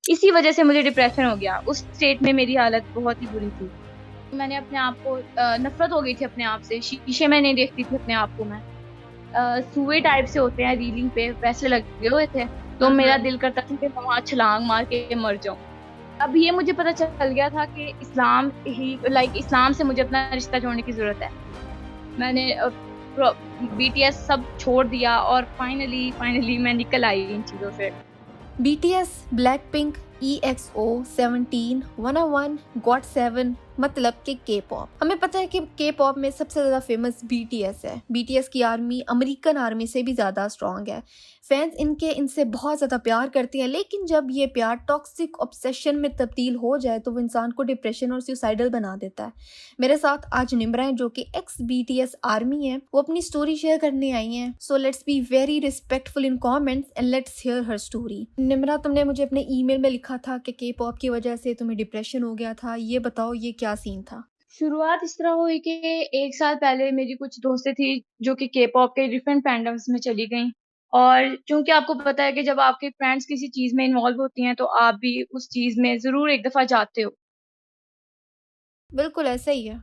इसी वजह से मुझे डिप्रेशन हो गया। उस स्टेट में मेरी हालत बहुत ही बुरी थी। मैंने अपने आप को नफ़रत हो गई थी अपने आप से, शीशे में नहीं देखती थी अपने आप को मैं। सुए टाइप से होते हैं रीलिंग पे, वैसे लगे हुए थे। तो हुँ, मेरा हुँ। दिल करता था कि मैं वहाँ छलांग मार के मर जाऊँ। अब ये मुझे पता चल गया था कि इस्लाम से मुझे अपना रिश्ता जोड़ने की ज़रूरत है। मैंने प्रो बीटीएस सब छोड़ दिया और फाइनली मैं निकल आई इन चीज़ों से। बीटीएस, ब्लैकपिंक, ईएक्सओ, 17, 101, गॉट7 मतलब कि के पॉप। हमें पता है कि के पॉप में सबसे ज़्यादा फेमस बीटीएस है। बीटीएस की आर्मी अमेरिकन आर्मी से भी ज़्यादा स्ट्रॉन्ग है। फैंस इनसे बहुत ज़्यादा प्यार करते हैं, लेकिन जब ये प्यार टॉक्सिक ऑब्सेशन में तब्दील हो जाए तो वो इंसान को डिप्रेशन और सुसाइडल बना देता है। मेरे साथ आज निम्रा है जो कि एक्स बीटीएस आर्मी है। वो अपनी स्टोरी शेयर करने आई हैं। So let's be very respectful in comments and let's hear her story. Nimra, तुमने मुझे अपने ईमेल में लिखा था कि के पॉप की वजह से तुम्हें डिप्रेशन हो गया था। ये बताओ, ये क्या सीन था? शुरुआत इस तरह हुई कि 1 साल पहले मेरी कुछ दोस्तें थी जो कि के-पॉप के डिफरेंट फैंडम्स में चली गईं। और चूँकि आपको पता है कि जब आपके फ्रेंड्स किसी चीज़ में इन्वॉल्व होती हैं, तो आप भी उस चीज़ में ज़रूर एक दफ़ा जाते हो। बिल्कुल ऐसा ही है।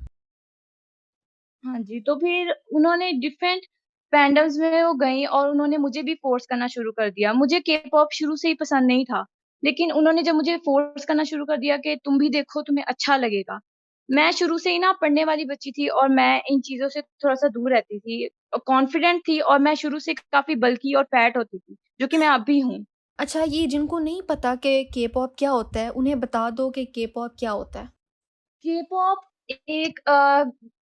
हाँ जी, तो फिर उन्होंने डिफरेंट फैंडम्स में वो गईं और उन्होंने मुझे भी फ़ोर्स करना शुरू कर दिया। मुझे के-पॉप शुरू से ही पसंद नहीं था, लेकिन उन्होंने जब मुझे फ़ोर्स करना शुरू कर दिया कि तुम भी देखो तुम्हें अच्छा लगेगा। मैं शुरू से ही ना पढ़ने वाली बच्ची थी और मैं इन चीज़ों से थोड़ा-सा दूर रहती थी। कॉन्फिडेंट थी और मैं शुरू से काफ़ी बल्की और फैट होती थी, जो कि मैं अब भी हूँ। अच्छा, ये जिनको नहीं पता कि के पॉप क्या होता है, उन्हें बता दो कि के पॉप क्या होता है। के-पॉप एक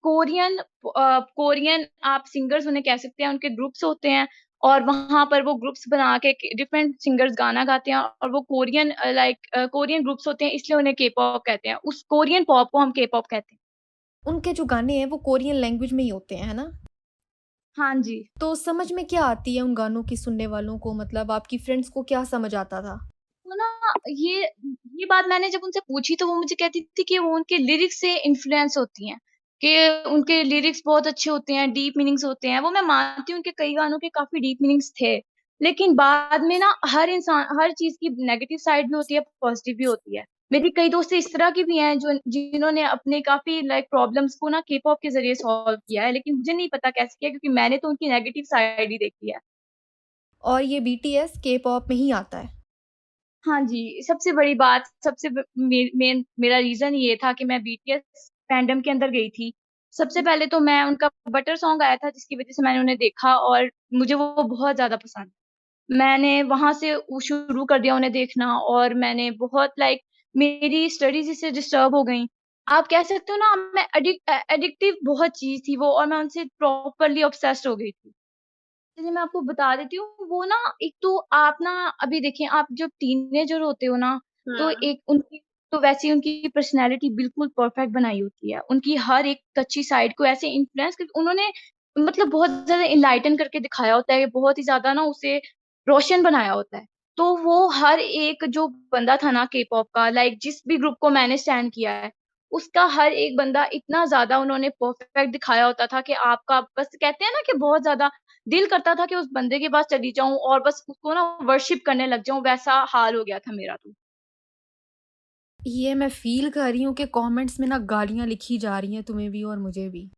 कोरियन आप सिंगर्स उन्हें कह सकते हैं, उनके ग्रुप्स होते हैं और वहाँ पर वो ग्रुप्स बना के डिफरेंट सिंगर्स गाना गाते हैं और वो कोरियन ग्रुप्स होते हैं इसलिए उन्हें के-पॉप कहते हैं। उस कोरियन पॉप को हम के-पॉप कहते हैं। उनके जो गाने हैं वो कोरियन लैंग्वेज में ही होते हैं, है ना? हाँ जी। तो समझ में क्या आती है उन गानों की सुनने वालों को? मतलब आपकी फ्रेंड्स को क्या समझ आता था? तो ना ये बात मैंने जब उनसे पूछी तो वो मुझे कहती थी कि वो उनके लिरिक्स से इन्फ्लुएंस होती हैं, कि उनके लिरिक्स बहुत अच्छे होते हैं, डीप मीनिंग्स होते हैं। वो मैं मानती हूँ उनके कई गानों के काफ़ी डीप मीनिंग्स थे। लेकिन बाद में ना हर चीज़ की नेगेटिव साइड भी होती है, पॉज़िटिव भी होती है। मेरी कई दोस्तें इस तरह की भी हैं जो जिन्होंने अपने काफ़ी प्रॉब्लम्स को ना के-पॉप के ज़रिए सॉल्व किया है, लेकिन मुझे नहीं पता कैसे किया क्योंकि मैंने तो उनकी नेगेटिव साइड ही देखी है। और ये बीटीएस के पॉप में ही आता है। हाँ जी, सबसे बड़ी बात सबसे ब मे मेन मेरा रीज़न ये था कि मैं बीटीएस फैंडम के अंदर गई थी। सबसे पहले तो मैं उनका बटर सॉन्ग आया था जिसकी वज़ह से मैंने उन्हें देखा और मुझे वो बहुत ज़्यादा पसंद। मैंने वहाँ से शुरू कर दिया उन्हें देखना और मैंने बहुत मेरी स्टडीज़ इससे डिस्टर्ब हो गईं। आप कह सकते हो ना मैं एडिक्टिव बहुत चीज़ थी वो और मैं उनसे प्रॉपर्ली ऑब्सेस्ड हो गई थी। चलिए मैं आपको बता देती हूँ, वो ना एक तो आप ना अभी देखिए आप जब टीनेजर होते हो ना, तो हुँ। एक उनकी तो वैसे ही उनकी पर्सनैलिटी बिल्कुल परफेक्ट बनाई होती है। उनकी हर एक अच्छी साइड को ऐसे इन्फ्लुएंस करके उन्होंने मतलब बहुत ज़्यादा एनलाइटन करके दिखाया होता है, बहुत ही ज़्यादा ना उसे रोशन बनाया होता है। तो वो हर एक जो बंदा था ना के-पॉप का जिस भी ग्रुप को मैंने स्टैंड किया है, उसका हर एक बंदा इतना ज़्यादा उन्होंने परफेक्ट दिखाया होता था कि आपका बस कहते हैं ना कि बहुत ज़्यादा दिल करता था कि उस बंदे के पास चली जाऊँ और बस उसको ना वर्शिप करने लग जाऊँ, वैसा हाल हो गया था मेरा तो। ये मैं फ़ील कर रही हूँ कि कमेंट्स में ना गालियाँ लिखी जा रही हैं तुम्हें भी और मुझे भी।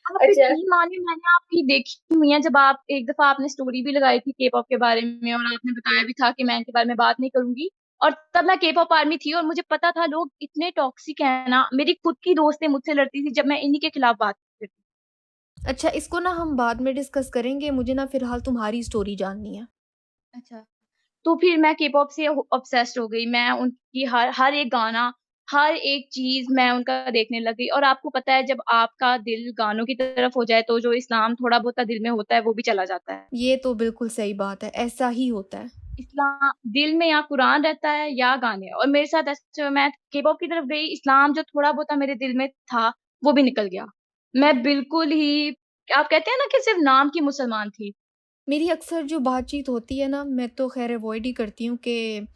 आप अच्छा। यकीन मानिए मैंने आपकी देखी हुई हैं जब आप एक दफ़ा आपने स्टोरी भी लगाई थी के-पॉप के बारे में और आपने बताया भी था कि मैं इनके बारे में बात नहीं करूँगी और तब मैं के-पॉप आर्मी थी और मुझे पता था लोग इतने टॉक्सिक हैं ना, मेरी खुद की दोस्तें मुझसे लड़ती थी जब मैं इन्हीं के खिलाफ बात करती थी। अच्छा, इसको ना हम बाद में डिस्कस करेंगे, मुझे ना फ़िलहाल तुम्हारी स्टोरी जाननी है। अच्छा। तो फिर मैं के-पॉप से ऑब्सेस्ड हो गई। मैं उनकी हर हर एक गाना, हर एक चीज़ मैं उनका देखने लग गई और आपको पता है जब आपका दिल गानों की तरफ हो जाए तो जो इस्लाम थोड़ा बहुत दिल में होता है वो भी चला जाता है। ये तो बिल्कुल सही बात है, ऐसा ही होता है। दिल में या कुरान रहता है या गाने और मेरे साथ ऐसे मैं के-पॉप की तरफ गई, इस्लाम जो थोड़ा बहुत मेरे दिल में था, वो भी निकल गया। मैं बिल्कुल ही आप कहते हैं ना कि सिर्फ़ नाम की मुसलमान थी। मेरी अक्सर जो बातचीत होती है ना, मैं तो ख़ैर अवॉइड ही करती हूँ कि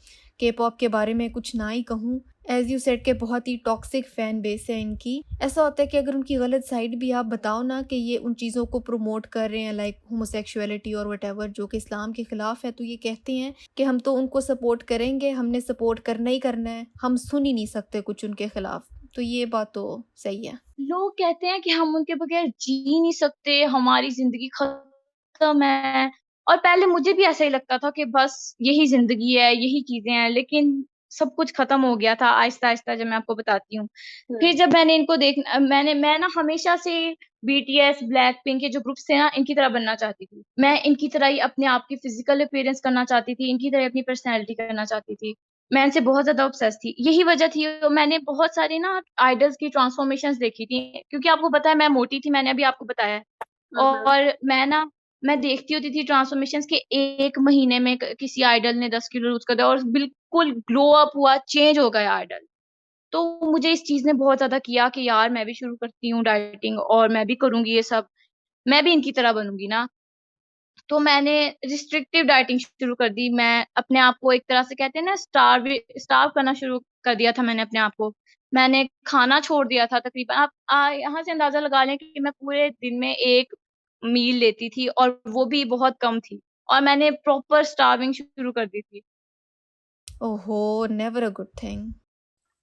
के-पॉप के बारे में कुछ ना ही कहूँ। एज यू सेड के बहुत ही टॉक्सिक फैन बेस है इनकी। ऐसा होता है कि अगर उनकी गलत साइड भी आप बताओ ना कि ये उन चीज़ों को प्रमोट कर रहे हैं लाइक होमोसेक्सुअलिटी और वट जो कि इस्लाम के खिलाफ है, तो ये कहते हैं कि हम तो उनको सपोर्ट करेंगे, हमने सपोर्ट करना ही करना है, हम सुन ही नहीं सकते कुछ उनके खिलाफ। तो ये बात तो सही है। लोग कहते हैं कि हम उनके बगैर जी नहीं सकते, हमारी जिंदगी खत्म है। और पहले मुझे भी ऐसा ही लगता था कि बस यही जिंदगी है, यही चीजें हैं, लेकिन सब कुछ खत्म हो गया था आहिस्ता आहिस्ता, जब मैं आपको बताती हूँ। फिर जब मैंने इनको देख मैं ना हमेशा से बीटीएस, ब्लैक पिंक के जो ग्रुप्स थे ना, इनकी तरह बनना चाहती थी। मैं इनकी तरह ही अपने आप की फिजिकल अपीयरेंस करना चाहती थी, इनकी तरह ही अपनी पर्सनैलिटी करना चाहती थी। मैं इनसे बहुत ज्यादा ऑब्सेस थी, यही वजह थी। तो मैंने बहुत सारी ना आइडल्स की ट्रांसफॉर्मेशंस देखी थी, क्योंकि आपको पता है मैं मोटी थी, मैंने अभी आपको बताया है। और मैं देखती होती थी ट्रांसफॉर्मेशंस के, एक महीने में किसी आइडल ने 10 किलो लूज कर दिया और बिल्कुल ग्लो अप हुआ, चेंज हो गया आइडल। तो मुझे इस चीज ने बहुत ज्यादा किया कि यार मैं भी शुरू करती हूँ डाइटिंग, और मैं भी करूंगी ये सब, मैं भी इनकी तरह बनूंगी ना। तो मैंने रिस्ट्रिक्टिव डाइटिंग शुरू कर दी। मैं अपने आप को एक तरह से कहते हैं ना, स्टार्व करना शुरू कर दिया था मैंने अपने आप को। मैंने खाना छोड़ दिया था तकरीबन। आप यहाँ से अंदाजा लगा लें कि मैं पूरे दिन में एक मील लेती थी, और वो भी बहुत कम थी। और मैंने प्रॉपर स्टार्विंग शुरू कर दी थी। ओहो, नेवर अ गुड थिंग।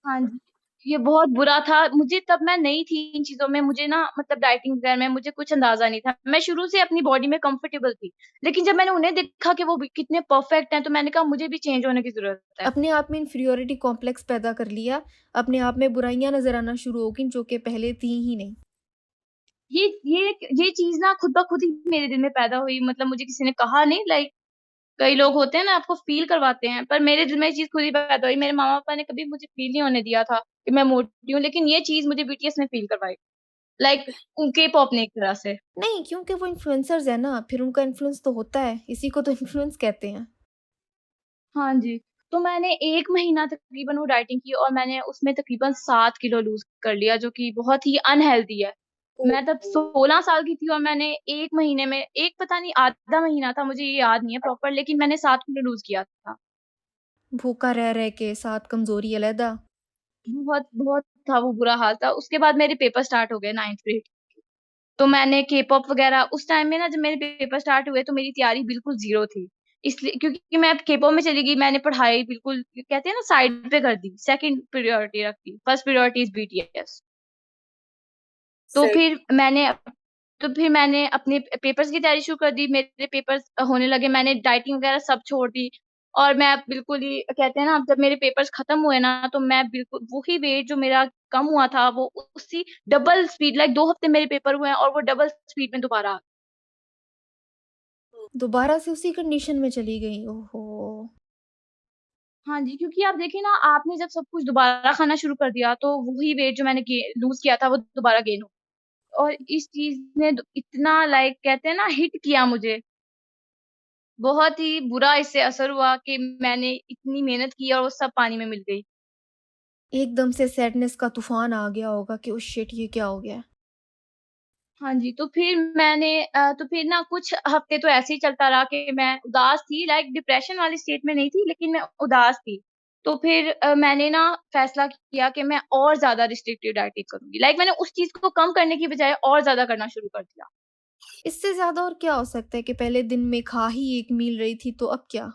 हाँ जी, ये बहुत बुरा था मुझे। तब मैं नई थी इन चीजों में, मुझे ना मतलब डाइटिंग वगैरह में मुझे कुछ अंदाजा नहीं था। मैं शुरू से अपनी बॉडी में कंफर्टेबल थी, लेकिन जब मैंने उन्हें देखा कि वो कितने परफेक्ट हैं, तो मैंने कहा मुझे भी चेंज होने की जरूरत है। अपने आप में इन्फीरियोरिटी कॉम्प्लेक्स पैदा कर लिया, अपने आप में बुराइयां नजर आना शुरू हो गई जो कि पहले थी ही नहीं। ये ये ये चीज ना खुद ब खुद ही मेरे दिल में पैदा हुई, मतलब मुझे किसी ने कहा नहीं। लाइक कई लोग होते हैं ना, आपको फील करवाते हैं, पर मेरे दिल में ये चीज खुद ही पैदा हुई। मेरे मामा पापा ने कभी मुझे फील नहीं होने दिया था कि मैं मोटी हूँ, लेकिन ये चीज मुझे बीटीएस ने फील करवाई। लाइक उनके पॉप ने एक तरह से। नहीं, क्योंकि वो इन्फ्लुएंसर्स है ना, फिर उनका इन्फ्लुएंस तो होता है, इसी को तो इन्फ्लुएंस कहते हैं। हाँ जी। तो मैंने 1 महीना तकरीबन वो डाइटिंग की, और मैंने उसमें तकरीबन 7 किलो लूज़ कर लिया, जो कि बहुत ही अनहेल्दी है। मैं तब ओहो। 16 साल की थी, और मैंने 1 महीने में, एक पता नहीं आधा महीना था, मुझे ये याद नहीं है प्रॉपर, लेकिन मैंने 7 किलो लूज़ किया था। भूखा रह रह के साथ कमजोरी अलहदा। बहुत बहुत था वो, बुरा हाल था। उसके बाद मेरे पेपर स्टार्ट हो गए 9th ग्रेड। तो मैंने के-पॉप वगैरह उस टाइम में ना, जब मेरे पेपर स्टार्ट हुए, तो मेरी तैयारी बिल्कुल ज़ीरो थी। इसलिए क्योंकि मैं के-पॉप में चली गई, मैंने पढ़ाई बिल्कुल कहते हैं ना साइड पे कर दी, सेकंड प्रायोरिटी रख दी। First priority is BTS. तो सही। फिर मैंने अपने पेपर्स की तैयारी शुरू कर दी। मेरे पेपर्स होने लगे, मैंने डाइटिंग वगैरह सब छोड़ दी। और मैं अब बिल्कुल ही कहते हैं ना, अब जब मेरे पेपर्स खत्म हुए ना, तो मैं बिल्कुल वही वेट जो मेरा कम हुआ था, वो उसी डबल स्पीड, लाइक 2 हफ्ते मेरे पेपर हुए हैं, और वो डबल स्पीड में दोबारा। दोबारा से उसी कंडीशन में चली गई, ओहो। हाँ जी, क्योंकि आप देखिए ना, आपने जब सब कुछ दोबारा खाना शुरू कर दिया, तो वही वेट जो मैंने गे लूज़ किया था, वो दोबारा गेन हो। और इस चीज़ ने इतना लाइक कहते हैं ना हिट किया मुझे, बहुत ही बुरा इससे असर हुआ कि मैंने इतनी मेहनत की, और वो सब पानी में मिल गई। एकदम से सैडनेस का तूफान आ गया होगा कि उस शिट ये क्या हो गया। हाँ जी, तो फिर ना कुछ हफ्ते तो ऐसे ही चलता रहा कि मैं उदास थी, लाइक डिप्रेशन वाली स्टेट में नहीं थी, लेकिन मैं उदास थी। तो फिर मैंने ना फैसला किया कि मैं और ज़्यादा रिस्ट्रिक्टिव डाइटिंग करूँगी। लाइक मैंने उस चीज़ को कम करने की बजाय और ज़्यादा करना शुरू कर दिया। इससे ज्यादा और क्या हो सकता है कि पहले दिन में खा ही एक मील रही थी, तो अब क्या।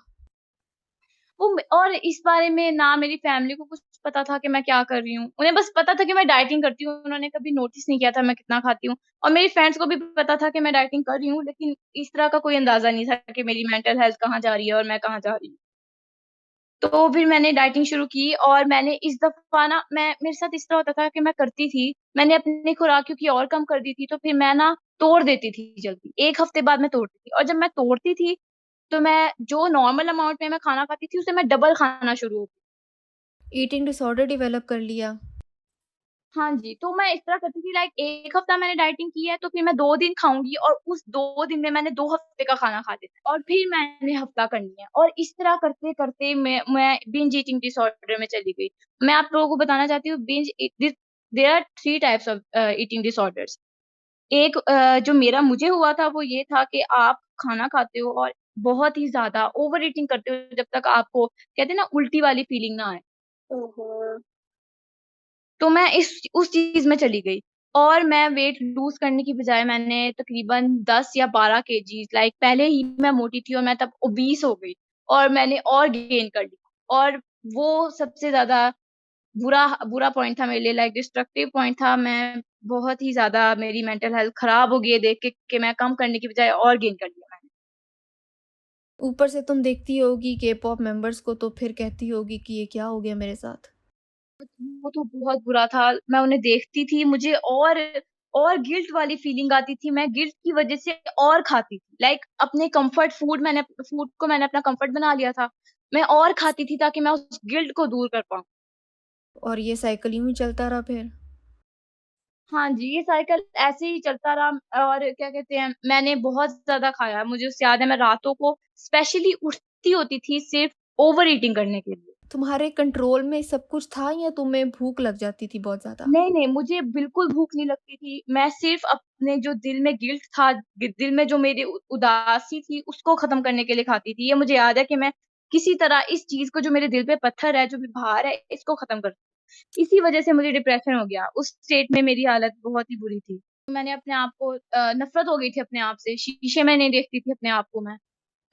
और इस बारे में ना मेरी फैमिली को कुछ पता था कि मैं क्या कर रही हूँ। उन्हें बस पता था कि मैं डाइटिंग करती हूँ, उन्होंने कभी नोटिस नहीं किया था मैं कितना खाती हूँ। और मेरी फ्रेंड्स को भी पता था कि मैं डाइटिंग कर रही हूँ, लेकिन इस तरह का कोई अंदाज़ा नहीं था कि मेरी मेंटल हेल्थ कहाँ जा रही है और मैं कहाँ जा रही हूँ। तो फिर मैंने डाइटिंग शुरू की, और मैंने इस दफ़ा ना, मैं मेरे साथ इस तरह होता था कि मैं करती थी, मैंने अपनी खुराक क्योंकि और कम कर दी थी, तो फिर मैं ना तोड़ देती थी जल्दी। 1 हफ्ते बाद मैं तोड़ती थी, और जब मैं तोड़ती थी, तो मैं जो नॉर्मल अमाउंट में मैं खाना खाती थी, उसे मैं डबल खाना शुरू हो गई। ईटिंग डिसऑर्डर डेवलप कर लिया। हाँ जी, तो मैं इस तरह करती थी, लाइक 1 हफ्ता मैंने डाइटिंग की है, तो फिर मैं 2 दिन खाऊँगी, और उस 2 दिन में मैंने 2 हफ्ते का खाना खा लेना है, और फिर मैंने हफ्ता करनी है, और इस तरह करते-करते मैं बिंज ईटिंग डिसऑर्डर में चली गई। मैं आप लोगों को बताना चाहती हूँ, बिंज इ this there are 3 types of eating disorders. एक जो मुझे हुआ था, वो ये था कि आप खाना खाते हो, और बहुत ही ज़्यादा ओवर ईटिंग करते हो, जब तक आपको कहते हैं ना उल्टी वाली फीलिंग ना आए। ओहो। तो मैं इस उस चीज़ में चली गई और मैं वेट लूज़ करने की बजाय मैंने तकरीबन 10 या 12 केजीज़, लाइक पहले ही मैं मोटी थी और मैं तब ओबीस हो गई और मैंने और गेन कर लिया। और वो सबसे ज़्यादा बुरा बुरा पॉइंट था मेरे लिए, लाइक डिस्ट्रक्टिव पॉइंट था। मैं बहुत ही ज़्यादा, मेरी मेंटल हेल्थ खराब हो गई है देख के कि मैं कम करने की बजाय और गेन कर लिया मैंने। ऊपर से तुम देखती होगी के-पॉप मेंबर्स को तो फिर कहती होगी कि ये क्या हो गया मेरे साथ? वो तो बहुत बुरा था। मैं उन्हें देखती थी, मुझे और गिल्ट वाली फीलिंग आती थी। मैं गिल्ट की वज़ह से और खाती थी। लाइक अपने कम्फर्ट फूड को मैंने अपना कम्फर्ट बना लिया था। मैं और खाती थी ताकि मैं उस गिल्ट को दूर कर पाऊँ। और ये साइकिल यूँ ही चलता रहा फिर? हाँ जी, ये साइकिल ऐसे ही चलता रहा और क्या कहते हैं, मैंने बहुत ज़्यादा खाया। मुझे उससे याद है, मैं रातों को स्पेशली उठती होती थी सिर्फ़ ओवर ईटिंग करने के लिए। तुम्हारे कंट्रोल में सब कुछ था या तुम्हें भूख लग जाती थी बहुत ज़्यादा? नहीं, नहीं, मुझे बिल्कुल भूख नहीं लगती थी। मैं सिर्फ़ अपने जो दिल में गिल्ट था, दिल में जो मेरी उदासी थी, उसको ख़त्म करने के लिए खाती थी। ये मुझे याद है कि मैं किसी तरह इस चीज़ को, जो मेरे दिल पे पत्थर है, जो भी भार है, इसको ख़त्म कर, इसी वज़ह से मुझे डिप्रेशन हो गया। उस स्टेट में मेरी हालत बहुत ही बुरी थी। मैंने अपने आप को नफ़रत हो गई थी अपने आप से, शीशे में नहीं देखती थी अपने आप को मैं।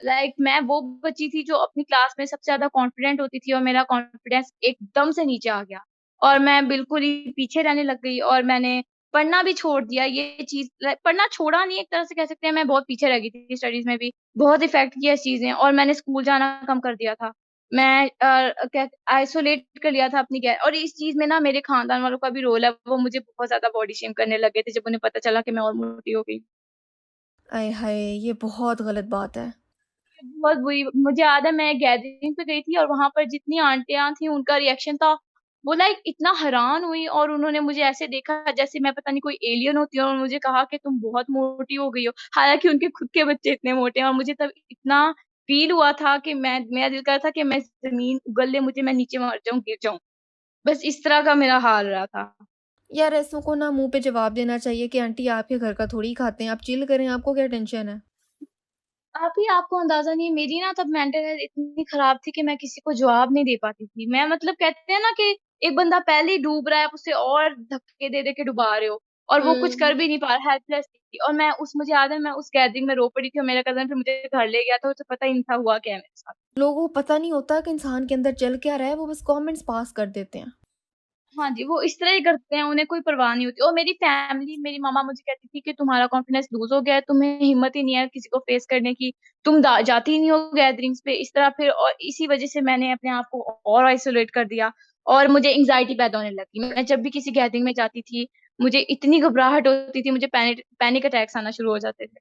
लाइक मैं वो बच्ची थी जो अपनी क्लास में सबसे ज़्यादा कॉन्फिडेंट होती थी और मेरा कॉन्फिडेंस एकदम से नीचे आ गया और मैं बिल्कुल ही पीछे रहने लग गई और मैंने पढ़ना भी छोड़ दिया। ये चीज़, लाइक पढ़ना छोड़ा नहीं, एक तरह से कह सकते हैं, मैं बहुत पीछे रह गई थी स्टडीज़ में भी। बहुत इफ़ेक्ट किया इस चीज़ ने और मैंने स्कूल जाना कम कर दिया था। मैं क्या आइसोलेट कर लिया था अपनी कै और इस चीज़ में ना मेरे खानदान वालों का भी रोल है। वो मुझे बहुत ज़्यादा बॉडी शेम करने लगे थे जब उन्हें पता चला कि मैं और मोटी हो गई। आय हाय! ये बहुत गलत बात है। बहुत बुरी, मुझे याद है मैं गैदरिंग पे गई थी और वहाँ पर जितनी आंटियाँ थी उनका रिएक्शन था, वो लाइक इतना हैरान हुई और उन्होंने मुझे ऐसे देखा जैसे मैं पता नहीं कोई एलियन होती हूँ और मुझे कहा कि तुम बहुत मोटी हो गई हो। हालाँकि उनके खुद के बच्चे इतने मोटे हैं और मुझे तब इतना फ़ील हुआ था कि मेरा दिल कर रहा था कि मैं ज़मीन उगल ले मुझे, मैं नीचे मर जाऊँ, गिर जाऊँ। बस इस तरह का मेरा हाल रहा था। यार ऐसों को ना मुँह पे जवाब देना चाहिए कि आंटी आपके घर का थोड़ी खाते हैं, आप चिल करें, आपको क्या टेंशन है? आपको अंदाज़ा नहीं है, मेरी ना तब मेंटल हेल्थ इतनी ख़राब थी कि मैं किसी को जवाब नहीं दे पाती थी। मैं मतलब कहते हैं ना कि एक बंदा पहले ही डूब रहा है, आप उसे और धक्के दे-दे के डुबा रहे हो और वो कुछ कर हुँ। भी नहीं पा रहा, हेल्पलेस थी और मुझे याद है मैं उस गैदरिंग में रो पड़ी थी और मेरा कज़न फिर मुझे घर ले गया था, उसे पता ही नहीं था हुआ क्या है मेरे साथ। लोगों को पता नहीं होता कि इंसान के अंदर चल क्या रहा है, वो बस कमेंट्स पास कर देते हैं। हाँ जी, वो इस तरह ही करते हैं, उन्हें कोई परवाह नहीं होती और मेरी फैमिली, मेरी मम्मा मुझे कहती थी कि तुम्हारा कॉन्फिडेंस लूज़ हो गया है, तुम्हें हिम्मत ही नहीं है किसी को फेस करने की, तुम दा जाती ही नहीं हो गैदरिंग्स पे, इस तरह फिर और इसी वज़ह से मैंने अपने आप को और आइसोलेट कर दिया और मुझे एंग्ज़ायटी पैदा होने लगी। मैं जब भी किसी गैदरिंग में जाती थी, मुझे इतनी घबराहट होती थी, मुझे पैनिक अटैक्स आना शुरू हो जाते थे।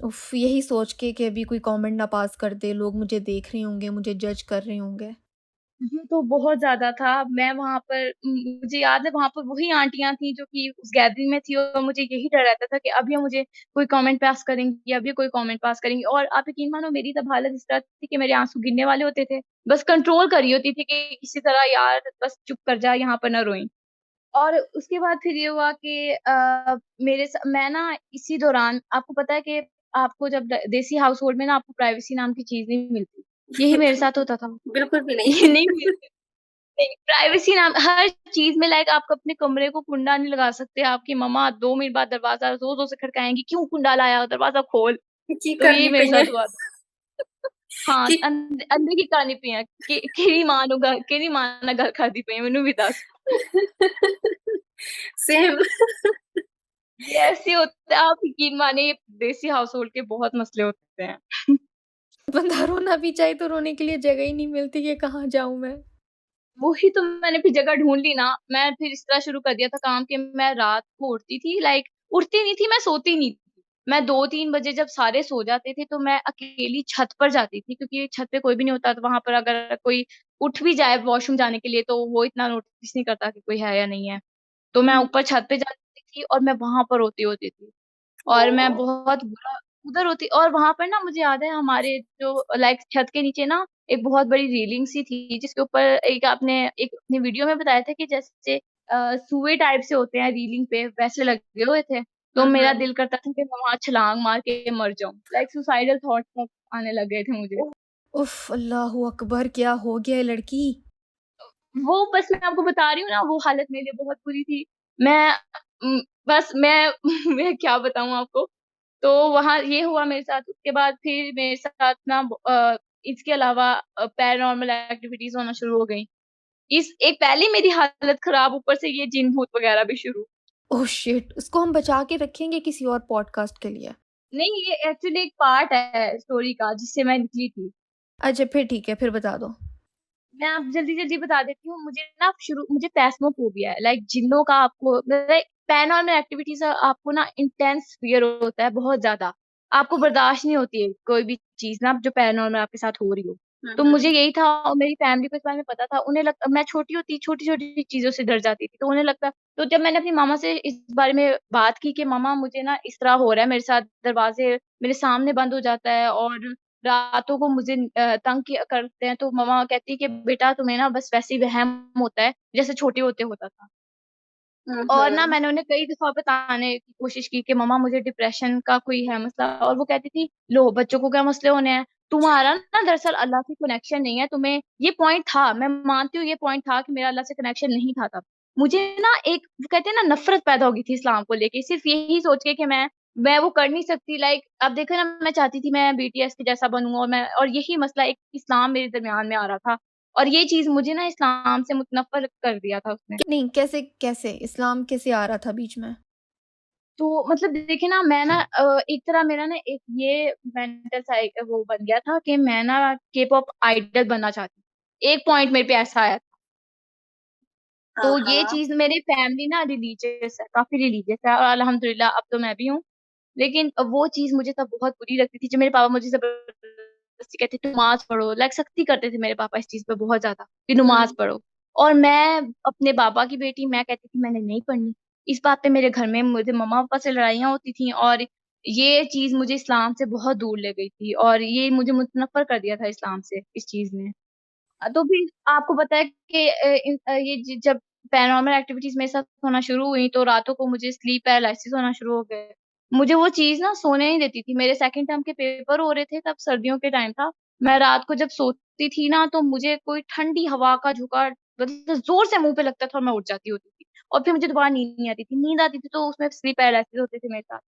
उफ़! यही सोच के कि अभी कोई कमेंट ना पास कर दे, लोग मुझे देख रहे होंगे, मुझे जज कर रहे होंगे। ये तो बहुत ज़्यादा था। मैं वहाँ पर मुझे याद है वहाँ पर वही आंटियाँ थी जो कि उस गैदरिंग में थी और मुझे यही डर रहता था कि अब ये मुझे कोई कमेंट पास करेंगी, अब ये कोई कमेंट पास करेंगी और आप यकीन मानो मेरी तब हालत इस तरह थी कि मेरे आँसू गिरने वाले होते थे। बस कंट्रोल कर रही होती थी कि किसी तरह यार बस चुप कर जा, यहाँ पर ना रोई। और उसके बाद फिर ये हुआ कि मैं ना इसी दौरान, आपको पता है कि आपको जब द देसी हाउसहोल्ड में ना आपको प्राइवेसी नाम की चीज़ नहीं मिलती। यही मेरे साथ होता था। बिल्कुल भी ये नहीं। नहीं मिलती। नहीं, प्राइवेसी नाम हर चीज़ में, लाइक आप अपने कमरे को कुंडा नहीं लगा सकते, आपकी मम्मा 2 मिनट बाद दरवाज़ा ज़ोर-ज़ोर से खटकाएँगी, "क्यों कुंडा लाया? दरवाज़ा खोल।" की तो यही करनी मेरे पई है साथ हुआ था। हाँ, कि अंदर की कहानी पे है कि केड़ी माँ ਨਾਲ ਗੱਲ ਕਰਦੀ ਪਈ ਮੈਨੂੰ भी दस। सेम। ये ऐसे होता है, आप यकीन मानिए देसी हाउसहोल्ड के बहुत मसले होते हैं। बंदा रोना भी चाहे तो रोने के लिए जगह ही नहीं मिलती कि कहाँ जाऊँ मैं। वही तो, मैंने फिर जगह ढूँढ ली ना, मैं फिर इस तरह शुरू कर दिया था काम कि मैं रात को उठती थी, लाइक उठती नहीं थी, मैं सोती नहीं थी। मैं 2-3 बजे जब सारे सो जाते थे तो मैं अकेली छत पर जाती थी क्योंकि छत पे कोई भी नहीं होता, तो वहाँ पर अगर कोई उठ भी जाए वॉशरूम जाने के लिए तो वो इतना नोटिस नहीं करता कि कोई है या नहीं है। तो मैं हुँ। ऊपर छत पे जाती थी और मैं वहाँ पर रोती होती थी। और मैं ओह! बहुत बुरा उधर होती और वहाँ पर ना मुझे याद है हमारे जो लाइक छत के नीचे ना एक बहुत बड़ी रेलिंग सी थी जिसके ऊपर एक आपने एक अपनी वीडियो में बताया था कि जैसे सुए टाइप से होते हैं रीलिंग पे वैसे लगे हुए थे। तो हुँ, मेरा हुँ। दिल करता था कि मैं वहाँ छलांग मार के मर जाऊँ। लाइक सुसाइडल थॉट्स तक आने लग गए थे मुझे। उफ़! अल्लाहू अकबर! क्या हो गया ये लड़की? वो बस मैं आपको बता रही हूँ ना, वो हालत मेरे लिए बहुत बुरी थी। मैं बस मैं मैं क्या बताऊँ आपको। तो वहाँ ये हुआ मेरे साथ, उसके बाद फिर मेरे साथ ना इसके अलावा पैरानॉर्मल एक्टिविटीज़ होना शुरू हो गई। इस एक पहले ही मेरी हालत खराब, ऊपर से ये जिन भूत वगैरह भी शुरू। Oh shit! उसको हम बचा के रखेंगे किसी और पॉडकास्ट के लिए। नहीं, ये एक्चुअली एक पार्ट है स्टोरी का जिससे मैं निकली थी। अच्छा फिर ठीक है, फिर बता दो। मैं आप जल्दी-जल्दी बता देती हूँ। मुझे फ़ैस्मोफ़ोबिया है, लाइक जिन्नों का आपको लाइक पैरानॉर्मल एक्टिविटीज़ आपको ना इंटेंस फ़ियर होता है बहुत ज़्यादा। आपको बर्दाश्त नहीं होती है कोई भी चीज़ ना जो पैरानॉर्मल आपके साथ हो रही हो। तो मुझे यही था और मेरी फ़ैमिली को इस बारे में पता था। उन्हें लग मैं छोटी-छोटी चीज़ों से डर जाती थी। तो उन्हें लगता तो जब मैंने अपनी मामा से इस बारे में बात की कि मम्मा मुझे ना इस तरह हो रहा है, मेरे साथ दरवाज़े मेरे सामने बंद हो जाता है और रातों को मुझे तंग किया करते हैं, तो मम्मा कहती है कि बेटा तुम्हें ना बस वैसे ही वहम होता है, जैसे छोटे होते होता था। और ना मैंने उन्हें कई दफ़ा बताने की कोशिश की कि मम्मा मुझे डिप्रेशन का कोई है मसला, और वो कहती थी, "लो बच्चों को क्या मसले होने हैं? तुम्हारा ना दरअसल अल्लाह से कनेक्शन नहीं है, तुम्हें।" ये पॉइंट था, मैं मानती हूँ ये पॉइंट था कि मेरा अल्लाह से कनेक्शन नहीं था तब। मुझे ना एक वो कहते हैं ना नफ़रत पैदा हो गई थी इस्लाम को लेके, सिर्फ़ यही सोच के कि मैं वो कर नहीं सकती। लाइक अब देखो ना, मैं चाहती थी मैं बीटीएस के जैसा बनूँ, और यही मसला एक इस्लाम मेरे दरमियान में आ रहा था, और ये चीज़ मुझे ना इस्लाम से मुतनफ़्फ़र कर दिया था उसने। नहीं, कैसे कैसे? इस्लाम कैसे आ रहा था बीच में? तो मतलब देखिए ना, मैं ना एक तरह मेरा ना एक ये मेंटल वो बन गया था कि मैं ना के-पॉप आइडल बनना चाहती थी। एक पॉइंट मेरे पे ऐसा आया। तो ये चीज़ मेरी फैमिली ना रिलीजियस है, काफ़ी रिलीजियस है, और अल्हम्दुलिल्लाह अब तो मैं भी हूँ। लेकिन वो चीज़ मुझे तब बहुत बुरी लगती थी जब मेरे पापा मुझे ज़बरदस्ती कहते थे नमाज़ पढ़ो, लाइक सख्ती करते थे मेरे पापा इस चीज़ पे बहुत ज़्यादा कि नमाज़ पढ़ो। और मैं अपने पापा की बेटी, मैं कहती थी मैंने नहीं पढ़नी। इस बात पे मेरे घर में मुझे मम्मा-पापा से लड़ाइयाँ होती थीं, और ये चीज़ मुझे इस्लाम से बहुत दूर ले गई थी, और ये मुझे मुतनफ़्फ़र कर दिया था इस्लाम से, इस चीज़ ने। तो फिर आपको पता है कि ये जब पैरानॉर्मल एक्टिविटीज़ मेरे साथ होना शुरू हुई, तो रातों को मुझे स्लीप पैरालिसिस होना शुरू हो गए। मुझे वो चीज़ ना सोने नहीं देती थी। मेरे सेकंड टर्म के पेपर हो रहे थे, तब सर्दियों के टाइम था। मैं रात को जब सोती थी ना, तो मुझे कोई ठंडी हवा का झोंका मतलब ज़ोर से मुँह पे लगता था और मैं उठ जाती होती थी। और फिर मुझे दोबारा नींद नहीं आती थी। नींद आती थी तो उसमें स्लीप पैरालिसिस होते थे मेरे साथ।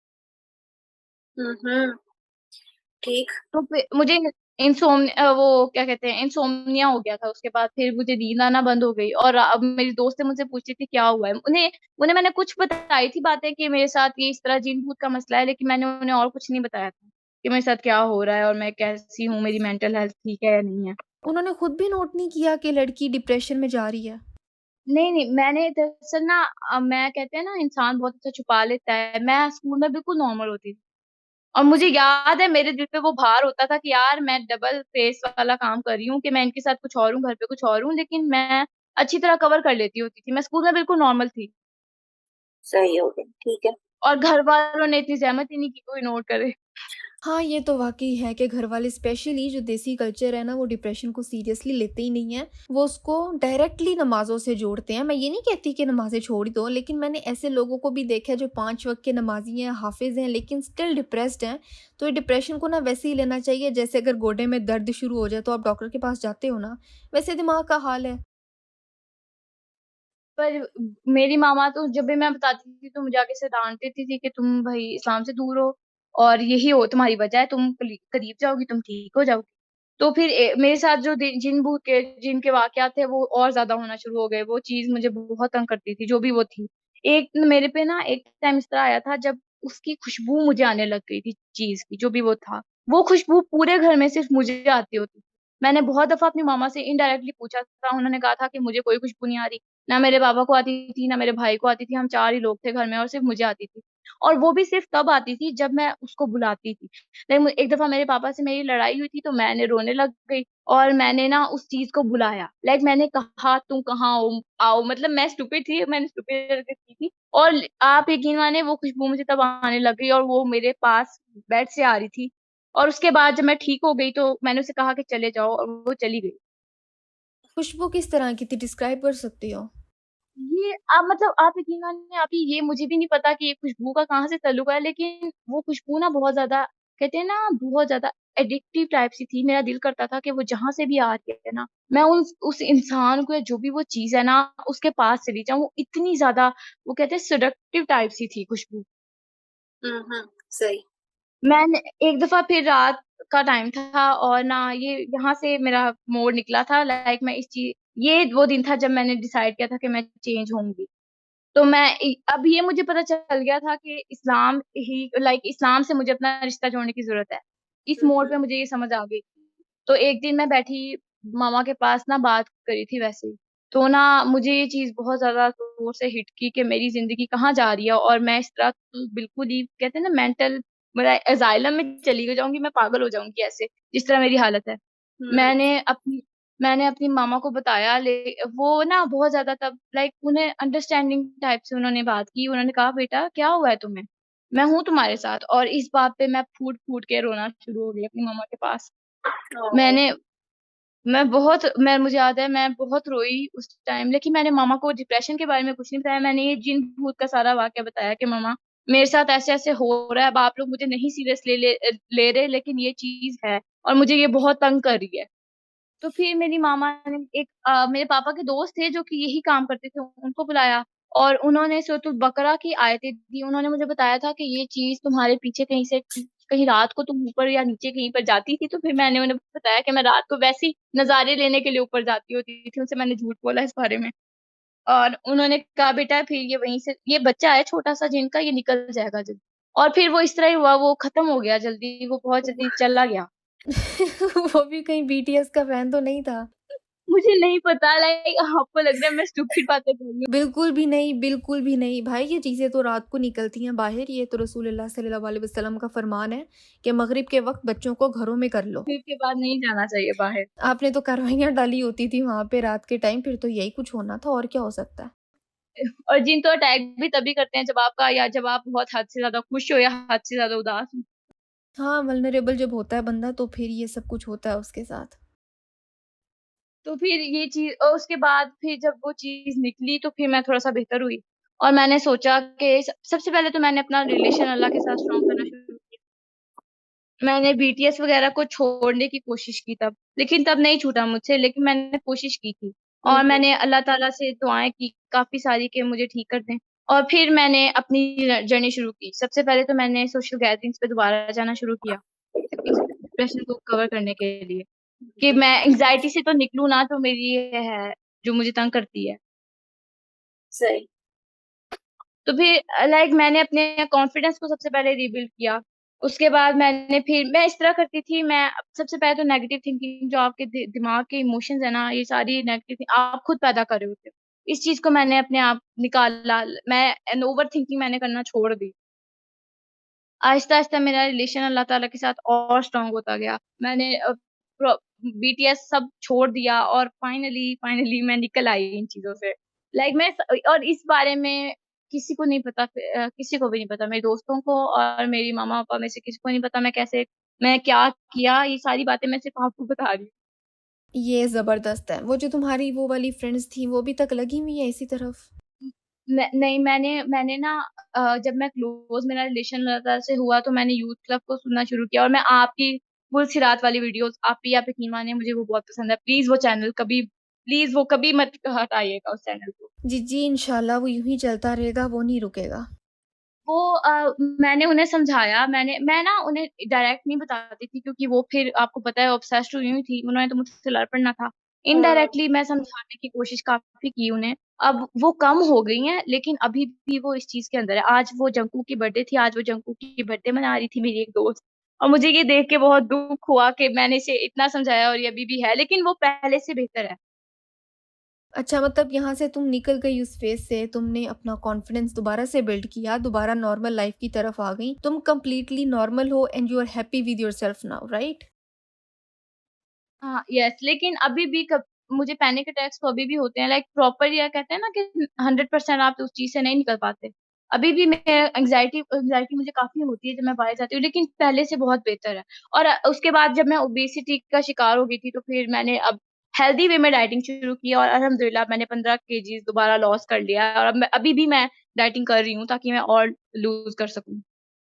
ठीक। तो फिर मुझे वो क्या कहते हैं, इंसोम्निया हो गया था। उसके बाद फिर मुझे नींद आना बंद हो गई, और अब मेरी दोस्तें मुझसे पूछती थी क्या हुआ है? उन्हें उन्हें मैंने कुछ बताई थी बातें कि मेरे साथ ये इस तरह जिन-भूत का मसला है, लेकिन मैंने उन्हें और कुछ नहीं बताया था कि मेरे साथ क्या हो रहा है और मैं कैसी हूँ, मेरी मेंटल हेल्थ ठीक है या नहीं है। उन्होंने खुद भी नोट नहीं किया कि लड़की डिप्रेशन में जा रही है? नहीं, मैंने दरअसल ना मैं कहते हैं ना इंसान बहुत अच्छा छुपा लेता है। मैं स्कूल में बिल्कुल नॉर्मल होती थी। और मुझे याद है मेरे दिल पे वो भार होता था कि यार मैं डबल फेस वाला काम कर रही हूँ, कि मैं इनके साथ कुछ और हूँ, घर पे कुछ और हूँ, लेकिन मैं अच्छी तरह कवर कर लेती होती थी। मैं स्कूल में बिल्कुल नॉर्मल थी, सही हो गया, ठीक है। और घर वालों ने इतनी ज़हमत ही नहीं की कोई नोट करे। हाँ, ये तो वाक़ई है कि घरवाले स्पेशली जो देसी कल्चर है ना, वो डिप्रेशन को सीरियसली लेते ही नहीं हैं। वो उसको डायरेक्टली नमाज़ों से जोड़ते हैं। मैं ये नहीं कहती कि नमाज़ें छोड़ दो, लेकिन मैंने ऐसे लोगों को भी देखा है जो 5 वक़्त के नमाज़ी हैं, हाफ़िज़ हैं, लेकिन स्टिल डिप्रेस्ड हैं। तो ये डिप्रेशन को ना वैसे ही लेना चाहिए जैसे अगर गोडे में दर्द शुरू हो जाए तो आप डॉक्टर के पास जाते हो ना, वैसे दिमाग का हाल है। पर मेरी मामा तो जब भी मैं बताती थी तो मुझे आगे से डाँट देती थी कि तुम भई इस्लाम से दूर हो, और यही हो तुम्हारी वजह है, तुम करीब जाओगी, तुम ठीक हो जाओगी। तो फिर मेरे साथ जो जिन के वाक़यात थे वो और ज़्यादा होना शुरू हो गए। वो चीज़ मुझे बहुत तंग करती थी, जो भी वो थी। एक मेरे पे ना एक टाइम इस तरह आया था जब उसकी खुशबू मुझे आने लग गई थी चीज़ की, जो भी वो था। वो खुशबू पूरे घर में सिर्फ़ मुझे आती होती थी। मैंने बहुत दफ़ा अपनी मामा से इनडायरेक्टली पूछा था, उन्होंने कहा था कि मुझे कोई खुशबू नहीं आ रही। ना मेरे पापा को आती थी, ना मेरे भाई को आती थी, हम 4 ही लोग थे घर में, और सिर्फ़ मुझे आती थी। और वो भी सिर्फ़ तब आती थी जब मैं उसको बुलाती थी। एक दफ़ा मेरे पापा से मेरी लड़ाई हुई थी, तो मैंने रोने लग गई, और मैंने ना उस चीज़ को बुलाया। लाइक मैंने कहा तुम कहाँ हो? आओ, मतलब मैं स्टूपिड थी, मैंने स्टूपिड हरकत की थी, और आप यकीन मानिए वो खुशबू मुझे तब आने लग गई, और वो मेरे पास बेड से आ रही थी। और उसके बाद जब मैं ठीक हो गई तो मैंने उसे कहा कि चले जाओ, और वो चली गई। खुशबू किस तरह की थी, डिस्क्राइब कर सकती हो? ये आप मतलब आप यकीन मानिए, अभी ये मुझे भी नहीं पता कि ये खुशबू का कहाँ से ताल्लुक है, लेकिन वो खुशबू ना बहुत ज़्यादा कहते हैं ना बहुत ज़्यादा एडिक्टिव टाइप सी थी, मेरा दिल करता था कि वो जहाँ से भी आ रही है ना, मैं उस इंसान को या जो भी वो चीज़ है ना, उसके पास चली जाऊँ। वो इतनी ज़्यादा वो कहते हैं सेडक्टिव टाइप सी थी खुशबू। सही। मैंने एक दफ़ा फिर रात का टाइम था और ना ये यहाँ से मेरा मोड़ निकला था, लाइक मैं इस चीज़ ये वो दिन था जब मैंने डिसाइड किया था कि मैं चेंज होंगी। तो मैं अब ये मुझे पता चल गया था कि इस्लाम ही लाइक इस्लाम से मुझे अपना रिश्ता जोड़ने की ज़रूरत है। इस मोड़ पे मुझे ये समझ आ गई। तो एक दिन मैं बैठी मामा के पास ना बात कर रही थी वैसे ही। तो ना मुझे ये चीज़ बहुत ज़्यादा ज़ोर से हिट की कि मेरी ज़िंदगी कहाँ जा रही है और मैं इस तरह तो बिल्कुल ही कहते हैं ना मेंटल मतलब असाइलम में चली जाऊँगी, मैं पागल हो जाऊँगी ऐसे, जिस तरह मेरी हालत है। हुँ, मैंने अपनी मैंने अपनी मामा को बताया वो ना बहुत ज़्यादा तब लाइक उन्हें अंडरस्टैंडिंग टाइप से उन्होंने बात की। उन्होंने कहा, "बेटा क्या हुआ है तुम्हें? मैं हूँ तुम्हारे साथ।" और इस बात पे मैं फूट-फूट के रोना शुरू हो गई अपनी मम्मा के पास। ओह! मैंने मैं मुझे याद है मैं बहुत रोई उस टाइम लेकिन मैंने मामा को डिप्रेशन के बारे में कुछ नहीं बताया। मैंने ये जिन-भूत का सारा वाक़या बताया कि मम्मा मेरे साथ ऐसे-ऐसे हो रहा है। अब आप लोग मुझे नहीं सीरियस ले रहे लेकिन ये चीज़ है और मुझे ये बहुत तंग कर रही है। तो फिर मेरी मामा ने मेरे पापा के दोस्त थे जो कि यही काम करते थे, उनको बुलाया और उन्होंने सूरतुल बकरा की आयतें दी। उन्होंने मुझे बताया था कि ये चीज़ तुम्हारे पीछे कहीं रात को तुम ऊपर या नीचे कहीं पर जाती थी, तो फिर मैंने उन्हें बताया कि मैं रात को वैसे ही नज़ारे लेने के लिए ऊपर जाती होती थी। उनसे मैंने झूठ बोला इस बारे में और उन्होंने कहा, "बेटा फिर ये वहीं से ये बच्चा है छोटा-सा जिनका ये निकल जाएगा जल्दी।" और फिर वो इस तरह ही हुआ, वो खत्म हो गया जल्दी, वो बहुत जल्दी चला गया। वो भी कहीं बीटीएस का फैन तो नहीं था? मुझे नहीं पता लाइक आपको लग रहा है मैं स्टूपिड बातें कर रही हूँ। बिल्कुल भी नहीं, बिल्कुल भी नहीं। भाई ये चीज़ें तो रात को निकलती हैं बाहर, ये तो रसूलुल्लाह सल्लल्लाहु अलैहि वसल्लम का फरमान है कि मगरिब के वक़्त बच्चों को घरों में कर लो। फिर के बाद नहीं जाना चाहिए बाहर। आपने तो कार्रवाइयाँ डाली होती थी वहाँ पे रात के टाइम, फिर तो यही कुछ होना था और क्या हो सकता है। और जिन तो अटैक भी तभी करते हैं जब आप बहुत हद से ज़्यादा खुश हो या हद से ज़्यादा उदास हो। हाँ, वल्नरेबल जब होता है बंदा तो फिर ये सब कुछ होता है उसके साथ। तो फिर ये चीज़ और उसके बाद फिर जब वो चीज़ निकली तो फिर मैं थोड़ा-सा बेहतर हुई और मैंने सोचा कि सबसे पहले तो मैंने अपना रिलेशन अल्लाह के साथ स्ट्रॉन्ग करना शुरू किया। मैंने बीटीएस वगैरह को छोड़ने की कोशिश की तब, लेकिन तब नहीं छूटा मुझसे लेकिन मैंने कोशिश की थी हुँ, और हुँ, मैंने अल्लाह ताला से दुआएँ की काफ़ी सारी कि मुझे ठीक कर दें और फिर मैंने अपनी जर्नी शुरू की। सबसे पहले तो मैंने सोशल गैदरिंग्स पे दोबारा जाना शुरू किया, इस डिप्रेशन को कवर करने के लिए कि मैं एंग्ज़ायटी से तो निकलूँ ना जो मेरी ये है, जो मुझे तंग करती है। सही। तो फिर लाइक मैंने अपने कॉन्फिडेंस को सबसे पहले रीबिल्ड किया। उसके बाद मैं इस तरह करती थी सबसे पहले तो नेगेटिव थिंकिंग जो आपके दिमाग के इमोशंस है ना, ये सारी नेगेटिव आप खुद पैदा कर रहे होते हो। इस चीज़ को मैंने अपने आप निकाला। मैं ओवरथिंकिंग मैंने करना छोड़ दी। आहिस्ता-आहिस्ता मेरा रिलेशन अल्लाह ताला के साथ और स्ट्रॉन्ग होता गया। मैंने प्रो बीटीएस सब छोड़ दिया और फाइनली मैं निकल आई इन चीज़ों से। लाइक मैं स और इस बारे में किसी को नहीं पता किसी को भी नहीं पता। मेरे दोस्तों को और मेरी मम्मा-पापा में से किसी को नहीं पता मैं क्या किया, ये सारी बातें मैं सिर्फ़ आपको बता रही हूँ। ये ज़बरदस्त है। वो जो तुम्हारी वो वाली फ्रेंड्स थी वो अभी तक लगी हुई हैं इसी तरफ? नहीं मैंने ना जब मैं क्लोज़ मेरा रिलेशन लता से हुआ तो मैंने यूथ क्लब को सुनना शुरू किया और मैं आपकी पुलसिरात वाली वीडियोज़ आप भी आप यकीन मानिए मुझे वो बहुत पसंद है। प्लीज़ वो कभी मत हटाइएगा उस चैनल को। जी, जी, इंशाल्लाह वो यूँ ही चलता रहेगा, वो नहीं रुकेगा। वो मैंने उन्हें समझाया मैं ना उन्हें डायरेक्ट नहीं बताती थी क्योंकि वो फिर आपको पता है ऑब्सेस्ड हुई हुई थी, उन्होंने तो मुझसे लड़ पड़ना था। हाँ, इनडायरेक्टली मैं समझाने की कोशिश काफ़ी की उन्हें। अब वो कम हो गई हैं, लेकिन अभी भी वो इस चीज़ के अंदर है। आज वो जंकू की बर्थडे थी, आज वो जंकू की बर्थडे मना रही थी मेरी एक दोस्त और मुझे ये देख के बहुत दुःख हुआ कि मैंने इसे इतना समझाया और ये अभी भी है, लेकिन वो पहले से बेहतर है। अच्छा मतलब यहाँ से तुम निकल गई उस फ़ेज़ से, तुमने अपना कॉन्फिडेंस दोबारा से बिल्ड किया, दोबारा नॉर्मल लाइफ़ की तरफ आ गई। तुम कंप्लीटली नॉर्मल हो and you are happy with yourself now, right? हाँ, यस लेकिन अभी भी कब मुझे पैनिक अटैक्स तो अभी भी होते हैं लाइक प्रॉपर या कहते हैं ना कि 100% आप उस चीज़ से नहीं निकल पाते। अभी भी मैं एंग्ज़ायटी मुझे काफ़ी होती है जब मैं बाहर जाती हूँ लेकिन पहले से बहुत बेहतर है। और उसके बाद जब मैं ओबेसिटी का शिकार हो गई थी तो फिर मैंने अब हेल्दी वे में डाइटिंग शुरू की और अल्हम्दुलिल्लाह मैंने 15 केजीज़ दोबारा लॉस कर लिया है और अभी भी मैं डाइटिंग कर रही हूँ ताकि मैं और लूज़ कर सकूँ।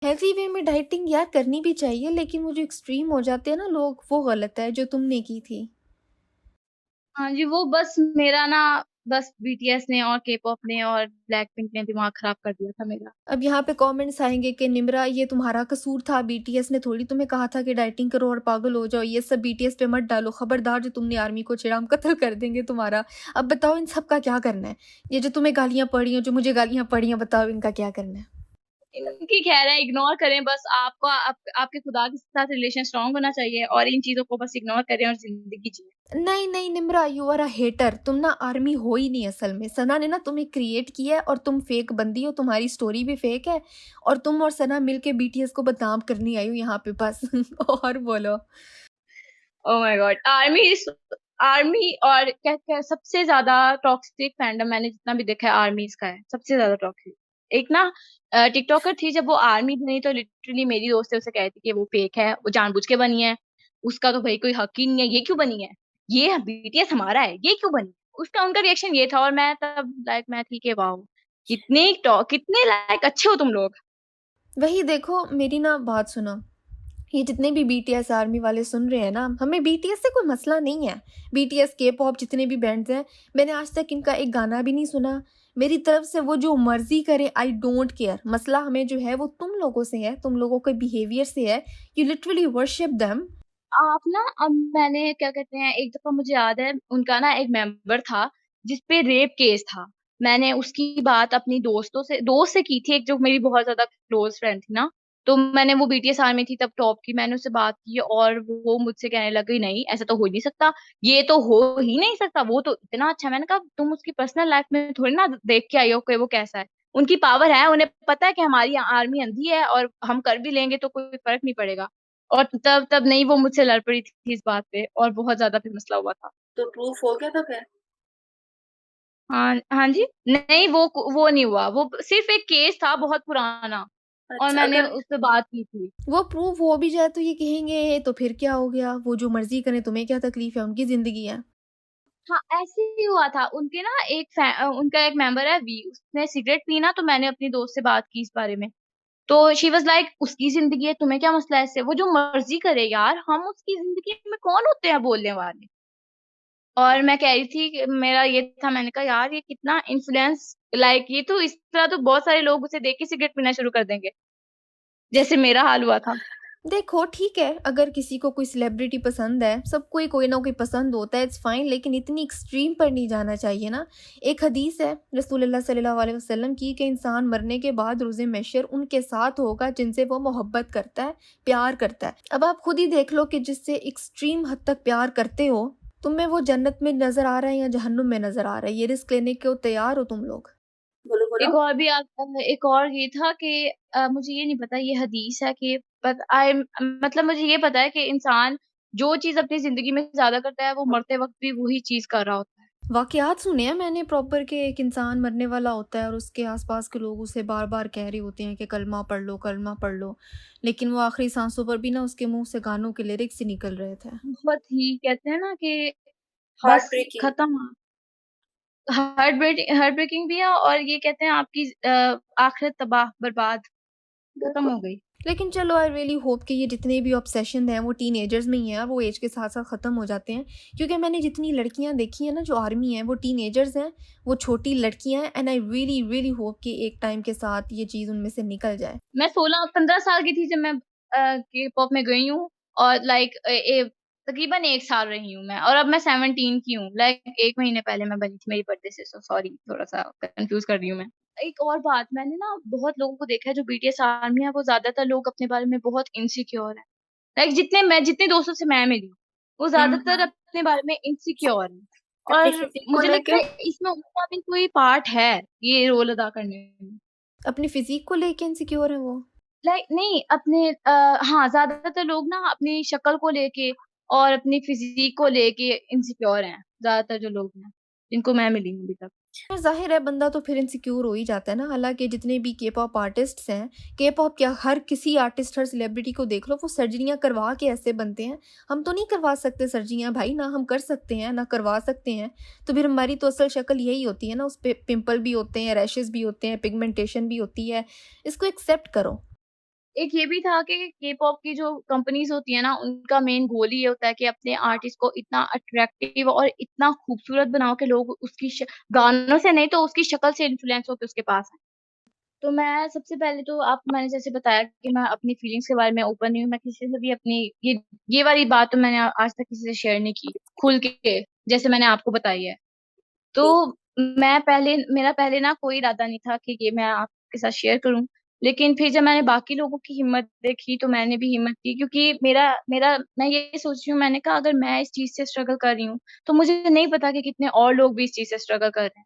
हेल्थी वे में डाइटिंग यार करनी भी चाहिए, लेकिन वो जो एक्सट्रीम हो जाते हैं ना लोग, वो गलत है जो तुमने की थी। हाँ जी, वो बस मेरा ना, बस बीटीएस ने और के पॉप ने और ब्लैक पिंक ने दिमाग खराब कर दिया था मेरा। अब यहाँ पे कमेंट्स आएंगे कि निम्रा ये तुम्हारा कसूर था, बीटीएस ने थोड़ी तुम्हें कहा था कि डाइटिंग करो और पागल हो जाओ, ये सब बीटीएस पे मत डालो, खबरदार जो तुमने आर्मी को छेड़ा हम कत्ल कर देंगे तुम्हारा। अब बताओ इन सब का क्या करना है? ये जो तुम्हें गालियां पड़ी हैं, जो मुझे गालियां पड़ी हैं, बताओ इनका क्या करना है? इनकी खैर है, इग्नोर करें बस। आपको आपके खुदा के साथ रिलेशन स्ट्रांग होना चाहिए और इन चीजों को बस इग्नोर करें और जिंदगी जिए। नहीं नहीं Nimra, you are a hater. तुम ना आर्मी हो ही नहीं असल में, सना ने ना तुम्हें क्रिएट किया है और तुम फेक बंदी हो, तुम्हारी स्टोरी भी फेक है और तुम और सना मिलके बीटीएस को बदनाम करने आई हो यहाँ पे बस। और बोलो। ओह माय गॉड, आर्मी और क्या सबसे ज्यादा टॉक्सिक फैंडम मैंने जितना भी देखा है आर्मीज का है, सबसे ज्यादा टॉक्सिक। एक ना टिकटॉकर थी, जब वो आर्मी बनी तो लिटरली मेरी दोस्त उसे कहती कि वो फेक है, वो जानबूझ के बनी है, उसका तो भाई कोई हक ही नहीं है, ये क्यों बनी है, ये बीटीएस हमारा है, ये क्यों बनी। उसका उनका रिएक्शन ये था और मैं तब लाइक मैं थी कि वाह, कितने लाइक अच्छे हो तुम लोग। वही देखो, मेरी ना बात सुनो, ये जितने भी बीटीएस आर्मी वाले सुन रहे हैं ना, हमें बीटीएस से कोई मसला नहीं है। बीटीएस के पॉप जितने भी बैंड्स हैं, मैंने आज तक इनका एक गाना भी नहीं सुना। मेरी तरफ से वो जो मर्जी करे, आई डोंट केयर। मसला हमें जो है वो तुम लोगों से है, तुम लोगों के बिहेवियर से है। You literally worship them. आप ना, अब मैंने क्या कहते हैं, एक दफा मुझे याद है उनका ना एक मेंबर था जिसपे रेप केस था। मैंने उसकी बात अपनी दोस्त से की थी, एक जो मेरी बहुत ज्यादा क्लोज फ्रेंड थी ना। तो मैंने, वो बीटीएस आर्मी थी तब टॉप की, मैंने उससे बात की और वो मुझसे कहने लगी नहीं ऐसा तो हो ही नहीं सकता, ये तो हो ही नहीं सकता, वो तो इतना अच्छा है। मैंने कहा तुम उसकी पर्सनल लाइफ में थोड़ी ना देख के आई हो कि वो कैसा है। उनकी पावर है, उन्हें पता है कि हमारी आर्मी अंधी है और हम कर भी लेंगे तो कोई फर्क नहीं पड़ेगा। और तब तब नहीं, वो मुझसे लड़ पड़ी थी इस बात पे और बहुत ज्यादा फिर मसला हुआ था। तो प्रूफ हो गया था फिर? हाँ हाँ जी, नहीं वो नहीं हुआ, वो सिर्फ एक केस था बहुत पुराना और अच्छा, मैंने अगर उससे बात की थी। वो प्रूव हो भी जाए तो ये कहेंगे तो फिर क्या हो गया, वो जो मर्जी करें, तुम्हें क्या तकलीफ है, उनकी जिंदगी है। हाँ ऐसे ही हुआ था उनके ना, उनका एक मेंबर है वी, उसने सिगरेट पी ना, तो मैंने अपनी दोस्त से बात की इस बारे में। तो शी वाज लाइक उसकी जिंदगी है, तुम्हें क्या मसला है इससे, वो जो मर्जी करे यार, हम उसकी जिंदगी में कौन होते हैं बोलने वाले। और मैं कह रही थी कि मेरा ये था, मैंने कहा यार ये कितना इन्फ्लुएंस, लाइक ये तो इस तरह तो बहुत सारे लोग उसे देख के सिगरेट पीना शुरू कर देंगे, जैसे मेरा हाल हुआ था। देखो ठीक है, अगर किसी को कोई सेलिब्रिटी पसंद है, सबको ही कोई ना कोई पसंद होता है, इट्स फाइन, लेकिन इतनी एक्सट्रीम पर नहीं जाना चाहिए ना। एक हदीस है रसूलुल्लाह सल्लल्लाहु अलैहि वसल्लम की कि इंसान मरने के बाद रोज़े महशर उनके साथ होगा जिनसे वो मोहब्बत करता है, प्यार करता है। अब आप खुद ही देख लो कि जिससे एक्सट्रीम हद तक प्यार करते हो, तुम्हें वो जन्नत में नजर आ रहा है या जहन्नुम में नजर आ रहा है, ये रिस्क लेने को तैयार हो तुम लोग? बोलो बोलो। एक और ये था कि मुझे ये नहीं पता ये हदीस है कि, बट आई, मतलब मुझे ये पता है कि इंसान जो चीज अपनी जिंदगी में ज्यादा करता है वो मरते वक्त भी वही चीज कर रहा होता है। वाकयात सुने हैं मैंने प्रॉपर के, एक इंसान मरने वाला होता है और उसके आसपास के लोग उसे बार बार कह रहे होते हैं कि कलमा पढ़ लो, कलमा पढ़ लो, लेकिन वो आखिरी सांसों पर भी ना उसके मुंह से गानों के लिरिक्स ही निकल रहे थे। बहुत ही कहते हैं ना कि हार्ट बस ब्रेकिंग। खत्म, हार्ट ब्रेकिंग भी है और ये कहते हैं आपकी आखिरत तबाह बर्बाद खत्म बिल्कुल। हो गई। लेकिन चलो, आई रियली होप कि ये जितने भी ऑब्सेशन हैं वो टीनेजर्स में ही हैं और वो एज के साथ साथ ख़त्म हो जाते हैं। क्योंकि मैंने जितनी लड़कियां देखी हैं ना जो आर्मी हैं, वो टीनेजर्स हैं, वो छोटी लड़कियां हैं, and I really really hope कि एक टाइम के साथ ये चीज़ उनमें से निकल जाए। मैं 16-15 साल की थी जब मैं के पॉप में गई हूँ और लाइक तकरीबन 1 साल रही हूँ मैं, और अब मैं 17 की हूँ, लाइक 1 महीने पहले मैं बनी थी मेरी बर्थडे से, सो सॉरी थोड़ा सा कंफ्यूज कर रही हूँ मैं। एक और बात, मैंने ना बहुत लोगों को देखा है जो बीटीएस आर्मी है, वो ज्यादातर लोग अपने बारे में बहुत इनसिक्योर है। लाइक जितने दोस्तों से मैं मिली हूँ, वो ज्यादातर हम्म। अपने बारे में इनसिक्योर है। अपनी और फिजिक को मुझे लगता लेके। है इसमें उनका भी कोई पार्ट है ये रोल अदा करने में। अपनी फिजिक को लेके इनसिक्योर है वो? लाइक नहीं, अपने हाँ, ज्यादातर लोग ना अपनी शक्ल को लेके और अपनी फिजिक को लेके इनसिक्योर हैं, ज्यादातर जो लोग हैं जिनको मैं मिली हूँ अभी तक। ज़ाहिर है बंदा तो फिर इनसिक्योर हो ही जाता है ना। हालांकि जितने भी के पॉप आर्टिस्ट्स हैं, के पॉप क्या, हर किसी आर्टिस्ट, हर सेलिब्रिटी को देख लो, वो सर्जरियां करवा के ऐसे बनते हैं। हम तो नहीं करवा सकते सर्जरियां भाई, ना हम कर सकते हैं ना करवा सकते हैं। तो फिर हमारी तो असल शक्ल यही होती है ना, उस पर पिंपल भी होते हैं, रैशेस भी होते हैं, पिगमेंटेशन भी होती है। इसको एक्सेप्ट करो। एक ये भी था कि के-पॉप की जो कंपनीज़ होती है ना, उनका मेन गोल ही ये होता है कि अपने आर्टिस्ट को इतना अट्रैक्टिव और इतना खूबसूरत बनाओ कि लोग उसकी गानों से नहीं तो उसकी शक्ल से इन्फ्लुएंस होके उसके पास आएँ। तो मैं सबसे पहले तो आपको मैंने जैसे बताया कि मैं अपनी फीलिंग्स के बारे में ओपन नहीं हूँ, मैं किसी से भी अपनी ये वाली बात तो मैंने आज तक किसी से शेयर नहीं की, खुल के, जैसे मैंने आपको बताई है। तो जी। मेरा पहले ना कोई इरादा नहीं था कि ये मैं आपके साथ शेयर करूँ। लेकिन फिर जब मैंने बाकी लोगों की हिम्मत देखी तो मैंने भी हिम्मत की, क्योंकि मेरा मेरा मैं ये सोच रही हूँ, मैंने कहा अगर मैं इस चीज़ से स्ट्रगल कर रही हूँ, तो मुझे नहीं पता कि कितने और लोग भी इस चीज़ से स्ट्रगल कर रहे हैं।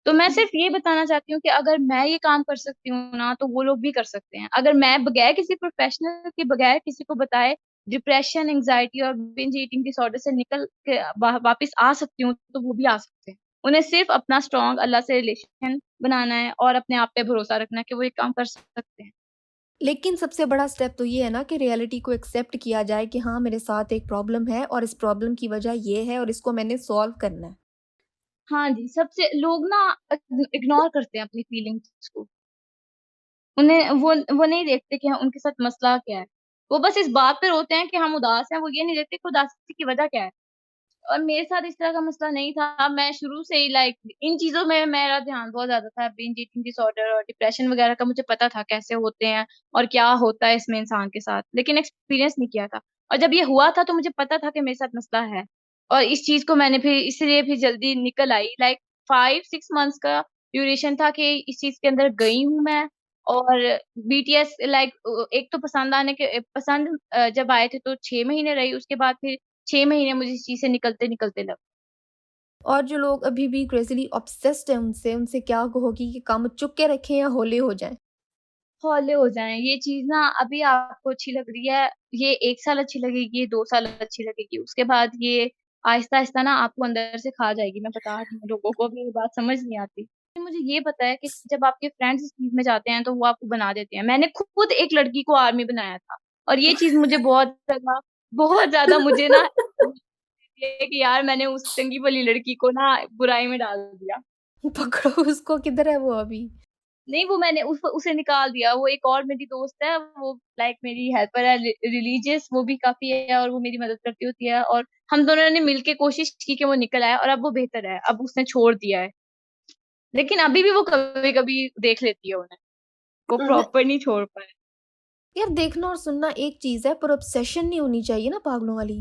तो मैं सिर्फ ये बताना चाहती हूँ कि अगर मैं ये काम कर सकती हूँ ना, तो वो लोग भी कर सकते हैं। अगर मैं बगैर किसी प्रोफ़ेशनल के बगैर किसी को बताए डिप्रेशन, एंग्ज़ायटी और बिंज ईटिंग डिसऑर्डर से निकल के वापस आ सकती हूँ, तो वो भी आ सकते हैं। उन्हें सिर्फ अपना स्ट्रॉन्ग अल्लाह से रिलेशन बनाना है और अपने आप पे भरोसा रखना है कि वो ये काम कर सकते हैं। लेकिन सबसे बड़ा स्टेप तो ये है ना कि रियलिटी को एक्सेप्ट किया जाए कि हाँ, मेरे साथ एक प्रॉब्लम है और इस प्रॉब्लम की वजह ये है और इसको मैंने सॉल्व करना है। हाँ जी, सबसे लोग ना इग्नोर करते हैं अपनी फीलिंग्स को। उन्हें वो नहीं देखते कि उनके साथ मसला क्या है। वो बस इस बात पे रोते हैं कि हम उदास हैं, वो ये नहीं देखते कि उदासी की वजह क्या है। और मेरे साथ इस तरह का मसला नहीं था, मैं शुरू से ही लाइक इन चीज़ों में मेरा ध्यान बहुत ज़्यादा था, बिंज ईटिंग डिसऑर्डर और डिप्रेशन वगैरह का मुझे पता था कैसे होते हैं और क्या होता है इसमें इंसान के साथ, लेकिन एक्सपीरियंस नहीं किया था। और जब ये हुआ था तो मुझे पता था कि मेरे साथ मसला है और इस चीज़ को मैंने फिर इसलिए फिर जल्दी निकल आई, लाइक 5-6 मंथ्स का ड्यूरेशन था कि इस चीज़ के अंदर गई हूँ मैं। और बीटीएस लाइक एक तो पसंद जब आए थे तो 6 महीने रही, उसके बाद फिर 6 महीने मुझे इस चीज़ से निकलते-निकलते लगा। और जो लोग अभी भी क्रेज़िली ऑब्सेस्ड हैं उनसे, उनसे क्या कहोगी कि काम चुप के रखें या हौले हो जाएँ? हौले हो जाएँ, ये चीज़ ना अभी आपको अच्छी लग रही है, ये 1 साल अच्छी लगेगी, 2 साल अच्छी लगेगी, उसके बाद ये आहिस्ता-आहिस्ता ना आपको अंदर से खा जाएगी, मैं बता रही हूँ, लोगों को भी ये बात समझ नहीं आती। मुझे ये पता है कि जब आपके फ्रेंड्स इस चीज़ में जाते हैं, तो वो आपको बना देते हैं। मैंने खुद एक लड़की को आर्मी बनाया था और ये चीज़ मुझे बहुत ज़्यादा मुझे ना ये कि यार मैंने उस चंगी भली लड़की को ना बुराई में डाल दिया। पकड़ो उसको, किधर है वो अभी? नहीं, वो मैंने उसे निकाल दिया। वो एक और मेरी दोस्त है, वो लाइक मेरी हेल्पर है, रिलीजियस वो भी काफ़ी है और वो मेरी मदद करती होती है और हम दोनों ने मिलके कोशिश की कि वो निकल आए और अब वो बेहतर है, अब उसने छोड़ दिया है। लेकिन अभी भी वो कभी-कभी देख लेती है उन्हें, वो प्रॉपर नहीं छोड़ पाए। यार देखना और सुनना एक चीज़ है पर ऑब्सेशन नहीं होनी चाहिए ना पागलों वाली।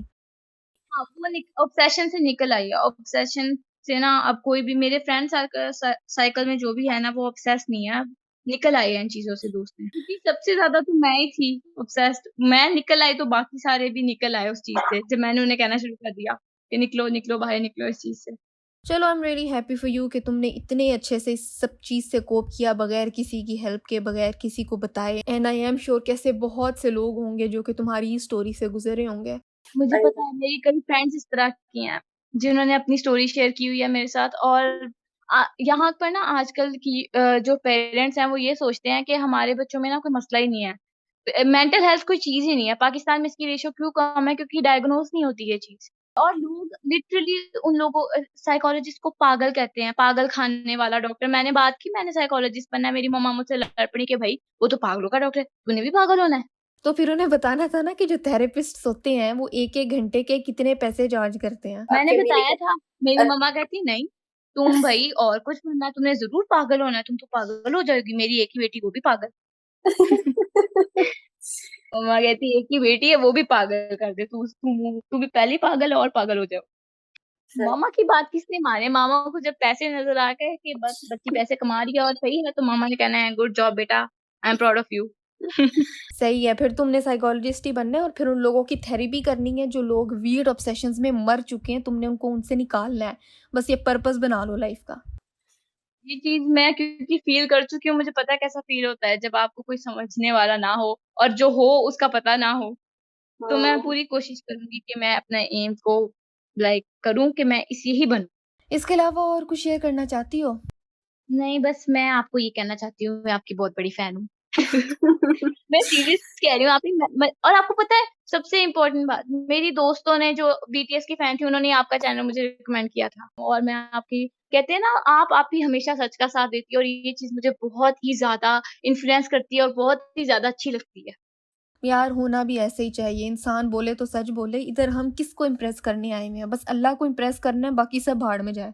हाँ, वो ऑब्सेशन से निकल आई है। ऑब्सेशन से ना अब कोई भी मेरे फ्रेंड साइकिल में जो भी है ना वो ऑब्सेस्ड नहीं है। अब निकल आई है इन चीज़ों से दोस्तें। क्योंकि सबसे ज़्यादा तो मैं ही थी ऑब्सेस्ड। मैं निकल आई तो बाकी सारे भी निकल आए उस चीज़ से। जब मैंने उन्हें कहना शुरू कर दिया कि निकलो, निकलो बाहर निकलो इस चीज़ से। चलो I am really happy for you कि तुमने इतने अच्छे से इस सब चीज़ से कोप किया बगैर किसी की हेल्प के, बगैर किसी को बताए एंड आई एम श्योर कि ऐसे बहुत से लोग होंगे जो कि तुम्हारी इस स्टोरी से गुज़रे होंगे। मुझे पता है मेरी कई फ्रेंड्स इस तरह की हैं, जिन्होंने अपनी स्टोरी शेयर की हुई है मेरे साथ और यहाँ पर ना आजकल की जो पेरेंट्स हैं वो ये सोचते हैं कि हमारे बच्चों में ना कोई मसला ही नहीं है। मेंटल हेल्थ कोई चीज़ ही नहीं है। पाकिस्तान में इसकी रेशियो क्यों कम है? क्योंकि डायग्नोज़ नहीं होती ये चीज़। और लोग लिटरली उन लोगों साइकोलॉजिस्ट को पागल कहते हैं, पागल खाने वाला डॉक्टर। मैंने बात की मैंने साइकोलॉजिस्ट बनना है, मेरी मम्मा मुझसे लड़ पड़ी कि भई वो तो पागलों का डॉक्टर है, तूने भी पागल होना है। तो फिर उन्हें बताना था ना कि जो थेरेपिस्ट्स होते हैं वो 1-1 घंटे के कितने पैसे चार्ज करते हैं। मैंने आपके मेरे बताया को था, मेरी मम्मा कहती नहीं, तुम भई और कुछ बनना है, तुमने ज़रूर पागल होना है, तुम तो पागल हो जाओगी, मेरी एक ही बेटी वो भी पागल। मम्मा कहती एक ही बेटी है वो भी पागल कर दे, तू भी पहले ही पागल है और पागल हो जाओ। सर मामा की बात किसने माने, मामा को जब पैसे नज़र आ गए कि बस बच्ची पैसे कमा रही है और सही है, तो मामा ने कहना है गुड जॉब बेटा, I am proud of you. सही है, फिर तुमने साइकोलॉजिस्ट ही बनना है और फिर उन लोगों की थेरेपी करनी है जो लोग वियर्ड ऑब्सेशंस में मर चुके हैं, तुमने उनको उनसे निकालना है। बस ये पर्पस बना लो लाइफ का। ये चीज़ मैं क्योंकि फ़ील कर चुकी हूँ, मुझे पता है कैसा फ़ील होता है जब आपको कोई समझने वाला ना हो और जो हो उसका पता ना हो। तो मैं हाँ, पूरी कोशिश करूँगी कि मैं अपना एम को लाइक करूँ कि मैं इसी ही बनूँ। इसके अलावा और कुछ शेयर करना चाहती हो? नहीं बस मैं आपको ये कहना चाहती हूँ, मैं आपकी बहुत बड़ी फ़ैन हूँ। मैं सीरियस कह रही हूँ आप ही और आपको पता है सबसे इम्पोर्टेंट बात, मेरी दोस्तों ने जो बीटीएस की फैन थी उन्होंने आपका चैनल मुझे रिकमेंड किया था और मैं आपकी कहते हैं ना आप ही हमेशा सच का साथ देती है और ये चीज़ मुझे बहुत ही ज़्यादा इन्फ्लुएंस करती है और बहुत ही ज़्यादा अच्छी लगती है। यार होना भी ऐसे ही चाहिए, इंसान बोले तो सच बोले। इधर हम किसको इम्प्रेस करने आए हुए हैं? बस अल्लाह को इम्प्रेस करना है, बाकी सब भाड़ में जाए।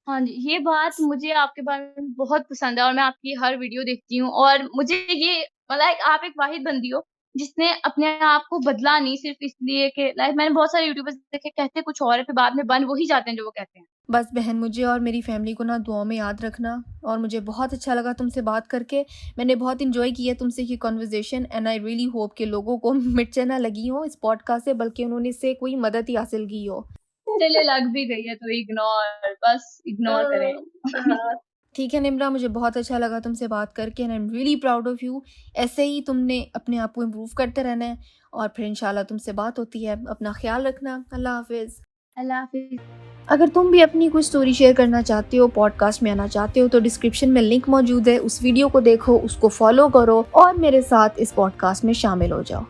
हाँ जी, ये बात मुझे आपके बारे में बहुत पसंद है और मैं आपकी हर वीडियो देखती हूँ और मुझे ये मतलब आप एक वाहिद बंदी हो, जिसने अपने आप को बदला नहीं सिर्फ़ इसलिए कि लाइक मैंने बहुत सारे यूट्यूबर्स देखे कहते कुछ और है, फिर बाद में बन वही जाते हैं जो वो कहते हैं। बस बहन, मुझे और मेरी फैमिली को ना दुआओं में याद रखना। और मुझे बहुत अच्छा लगा तुमसे बात करके। मैंने बहुत एंजॉय किया तुमसे ये conversation and I really hope कि लोगों को मिर्चें ना लगी हो इस पॉडकास्ट से, बल्कि उन्होंने इससे कोई मदद ही हासिल की हो। चलिए लग भी गई है तो इग्नोर बस इग्नोर करें। हाँ, ठीक है निम्रा, मुझे बहुत अच्छा लगा तुमसे बात करके and I am really proud of you. ऐसे ही तुमने अपने आप को इम्प्रूव करते रहना है और फिर इंशाल्लाह तुमसे बात होती है। अपना ख्याल रखना। अल्लाह हाफिज़। अल्लाह हाफ़िज़। अगर तुम भी अपनी कुछ स्टोरी शेयर करना चाहते हो, पॉडकास्ट में आना चाहते हो, तो डिस्क्रिप्शन में लिंक मौजूद है, उस वीडियो को देखो, उसको फॉलो करो और मेरे साथ इस पॉडकास्ट में शामिल हो जाओ।